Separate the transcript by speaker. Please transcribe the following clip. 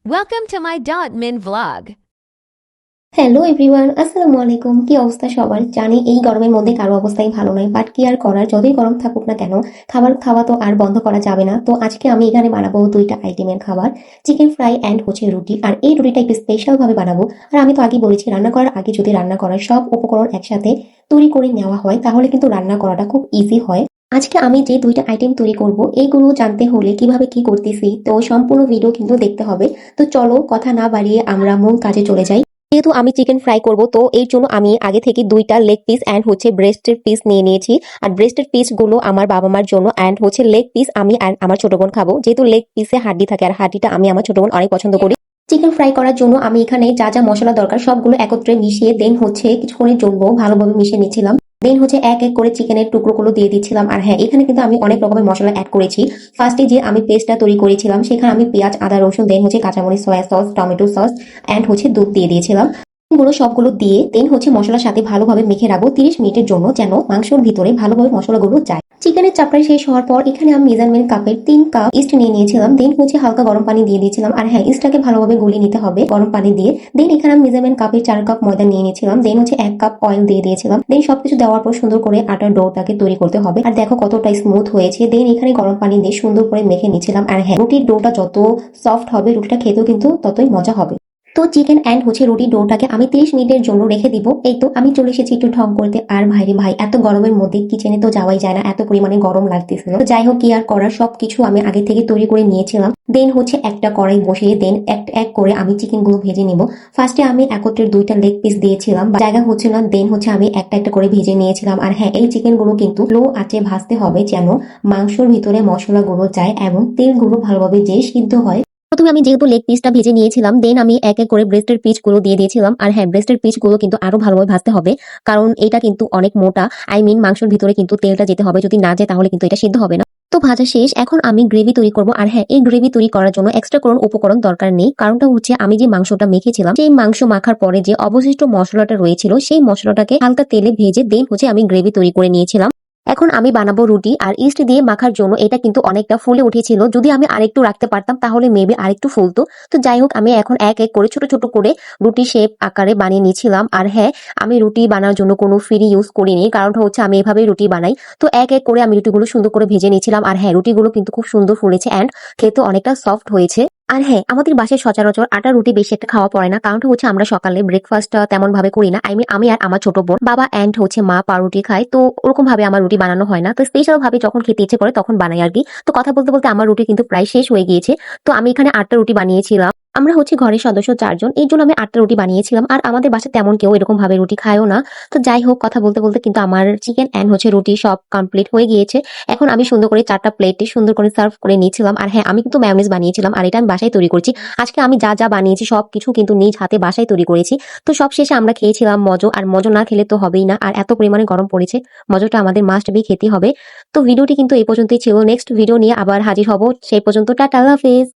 Speaker 1: Welcome to my .min vlog.
Speaker 2: Hello everyone, আসসালামু আলাইকুম। কি অবস্থা সবার? জানি এই গরমের মধ্যে কারো অবস্থাই ভালো নয়, বাট কি আর করার, যতই গরম থাকুক না কেন খাবার খাওয়া তো আর বন্ধ করা যাবে না। তো আজকে আমি এখানে বানাবো দুইটা আইটেমের খাবার, চিকেন ফ্রাই অ্যান্ড হচ্ছে রুটি। আর এই রুটিটা একটু স্পেশাল ভাবে বানাবো। আর আমি তো আগেই বলেছি, রান্না করার আগে যদি রান্না করার সব উপকরণ একসাথে তৈরি করে নেওয়া হয় তাহলে কিন্তু রান্না করাটা খুব ইজি হয়। আজকে আমি যে দুইটা আইটেম তৈরি করব এইগুলো জানতে হলে কিভাবে কি করতেছি তো সম্পূর্ণ ভিডিও কিন্তু দেখতে হবে। তো চলো কথা না বাড়িয়ে আমরা মূল কাজে চলে যাই। যেহেতু আমি চিকেন ফ্রাই করব তো এর জন্য আমি আগে থেকে দুইটা লেগ পিস অ্যান্ড হচ্ছে ব্রেস্টের পিস নিয়ে নিয়েছি। আর ব্রেস্টের পিস গুলো আমার বাবা মার জন্য অ্যান্ড হচ্ছে লেগ পিস আমি অ্যান্ড আমার ছোট বোন খাবো, যেহেতু লেগ পিসে হাড্ডি থাকে আর হাড্ডিটা আমি আমার ছোট বোন অনেক পছন্দ করি। চিকেন ফ্রাই করার জন্য আমি এখানে যা যা মশলা দরকার সবগুলো একত্রে মিশিয়ে দেন হচ্ছে কিছুক্ষণের জন্য ভালোভাবে মিশিয়ে নিচ্ছিলাম। দেন হচ্ছে এক এক করে চিকেনের টুকরোগুলো দিয়ে দিচ্ছিলাম। আর হ্যাঁ, এখানে কিন্তু আমি অনেক রকমের মশলা অ্যাড করেছি। ফার্স্টে যে আমি পেস্টটা তৈরি করেছিলাম সেখানে আমি পেঁয়াজ, আদা, রসুন, দেন হচ্ছে কাঁচামরিচ, soya sauce, tomato sauce and হচ্ছে দুধ দিয়ে দিয়েছিলাম। গুলো সবগুলো দিয়ে দেন হচ্ছে মশলার সাথে ভালোভাবে মেখে রাখবো 30 মিনিটের জন্য, যেন মাংসর ভিতরে ভালোভাবে মশলাগুলো যায়। চিকেনের চাপড়াই শেষ হওয়ার পর এখানে আমি মেজারমেন্ট কাপের 3 কাপ ইস্ট নিয়ে নিয়েছিলাম। দেন হচ্ছে হালকা গরম পানি দিয়ে দিয়েছিলাম। আর হ্যাঁ, ইস্টটাকে ভালোভাবে গলিয়ে নিতে হবে গরম পানি দিয়ে। দেন এখানে আমি মেজারমেন্ট কাপের 4 কাপ ময়দা নিয়ে নিয়েছিলাম। দেন হচ্ছে 1 কাপ অয়েল দিয়ে দিয়েছিলাম। দেন সবকিছু দেওয়ার পর সুন্দর করে আটার ডোটাকে তৈরি করতে হবে। আর দেখো কতটা স্মুথ হয়েছে। দেন এখানে গরম পানি দিয়ে সুন্দর করে মেখে নিয়েছিলাম। আর হ্যাঁ, রুটির ডোটা যত সফট হবে রুটিটা খেতেও কিন্তু ততই মজা হবে। তো চিকেন অ্যান্ড হচ্ছে রুটি ডোটাকে আমি 30 মিনিটের জন্য রেখে দিব। এই তো আমি চলে এসেছি একটু ঢং করতে। আর ভাই রে ভাই, এত গরমের মধ্যে কিচেনে তো যাওয়াই যায় না, এত পরিমাণে গরম লাগতেছিল। তো যাই হোক, কি আর করার, সবকিছু আমি আগে থেকে তৈরি করে নিয়েছিলাম। দেন হচ্ছে একটা কড়াই বসিয়ে দেন এক এক করে আমি চিকেন গুলো ভেজে নিব। ফার্স্টে আমি একত্রে দুইটা লেগ পিস দিয়েছিলাম, জায়গা হচ্ছিল না। দেন হচ্ছে আমি একটা একটা করে ভেজে নিয়েছিলাম। আর হ্যাঁ, এই চিকেন গুলো কিন্তু লো আঁচে ভাজতে হবে যেন মাংসর ভিতরে মশলাগুলো যায় এবং তেলগুলো ভালোভাবে যে সিদ্ধ হয়। প্রথমে আমি যেহেতু লেগ পিসটা ভেজে নিয়েছিলাম, দেন আমি এক এক করে ব্রেস্টের পিস গুলো দিয়ে দিয়েছিলাম। আর হ্যাঁ, ব্রেস্টের পিস গুলো কিন্তু আরো ভালোভাবে ভাজতে হবে, কারণ এটা কিন্তু অনেক মোটা। আই মিন মাংসের ভিতরে কিন্তু তেলটা যেতে হবে, যদি না যায় তাহলে কিন্তু এটা সিদ্ধ হবে না। তো ভাজা শেষ, এখন আমি গ্রেভি তৈরি করব। আর হ্যাঁ, এই গ্রেভি তৈরি করার জন্য এক্সট্রা কোনো উপকরণ দরকার নেই, কারণটা হচ্ছে আমি যে মাংসটা মেখেছিলাম সেই মাংস মাখার পরে যে অবশিষ্ট মশলাটা রয়েছিল সেই মশলাটাকে হালকা তেলে ভেজে দেন হচ্ছে আমি গ্রেভি তৈরি করে নিয়েছিলাম। এখন আমি বানাবো রুটি। আর ইস্ট দিয়ে মাখার জন্য এটা কিন্তু অনেকটা ফুলে উঠেছিল, যদি আমি আরেকটু রাখতে পারতাম তাহলে মেবি আরেকটু ফুলতো। তো যাই হোক, আমি এখন এক এক করে ছোট ছোট করে রুটি শেপ আকারে বানিয়ে নিয়েছিলাম। আর হ্যাঁ, আমি রুটি বানানোর জন্য কোনো ফিরি ইউজ করিনি, কারণটা হচ্ছে আমি এভাবেই রুটি বানাই। তো এক এক করে আমি রুটিগুলো সুন্দর করে ভেজে নিয়েছিলাম। আর হ্যাঁ, রুটিগুলো কিন্তু খুব সুন্দর ফুলেছে অ্যান্ড খেতে অনেকটা সফট হয়েছে। আর হ্যাঁ, আমাদের বাসায় সচরাচর আটা রুটি বেশি একটা খাওয়া পড়ে না, কারণটা হচ্ছে আমরা সকালে ব্রেকফাস্টটা তেমন ভাবে করি না। আই মিন আমি আর আমার ছোট বোন, বাবা অ্যান্ড হচ্ছে মা পাউরুটি খায়, তো ওরকম ভাবে আমার রুটি বানানো হয় না। তো স্পেশাল ভাবে যখন খেতে ইচ্ছে করে তখন বানাই আর কি। তো কথা বলতে বলতে আমার রুটি কিন্তু প্রায় শেষ হয়ে গিয়েছে। তো আমি এখানে 8টা রুটি বানিয়েছিলাম। আমরা হচ্ছে ঘরের সদস্য 4 জন, এই জন্য আমি 8টা রুটি বানিয়েছিলাম। আর আমাদের বাসায় তেমন কেউ এরকম ভাবে রুটি খায়ও না। তো যাই হোক, কথা বলতে বলতে কিন্তু আমার চিকেন অ্যান্ড হচ্ছে রুটি সব কমপ্লিট হয়ে গিয়েছে। এখন আমি সুন্দর করে 4টা প্লেটে সুন্দর করে সার্ভ করে নিয়েছিলাম। আর হ্যাঁ, আমি কিন্তু মায়োনিজ বানিয়েছিলাম, আর এটা আমি বাসায় তৈরি করছি। আজকে আমি যা যা বানিয়েছি সবকিছু কিন্তু নিজ হাতে বাসায় তৈরি করেছি। তো সব শেষে আমরা খেয়েছিলাম মজো। আর মজো না খেলে তো হবেই না, আর এত পরিমাণে গরম পড়েছে, মজোটা আমাদের মাস্ট বি খেতে হবে। তো ভিডিওটি কিন্তু এই পর্যন্তই ছিল। নেক্সট ভিডিও নিয়ে আবার হাজির হব, সেই পর্যন্ত টাটা, আল্লাহ হাফেজ।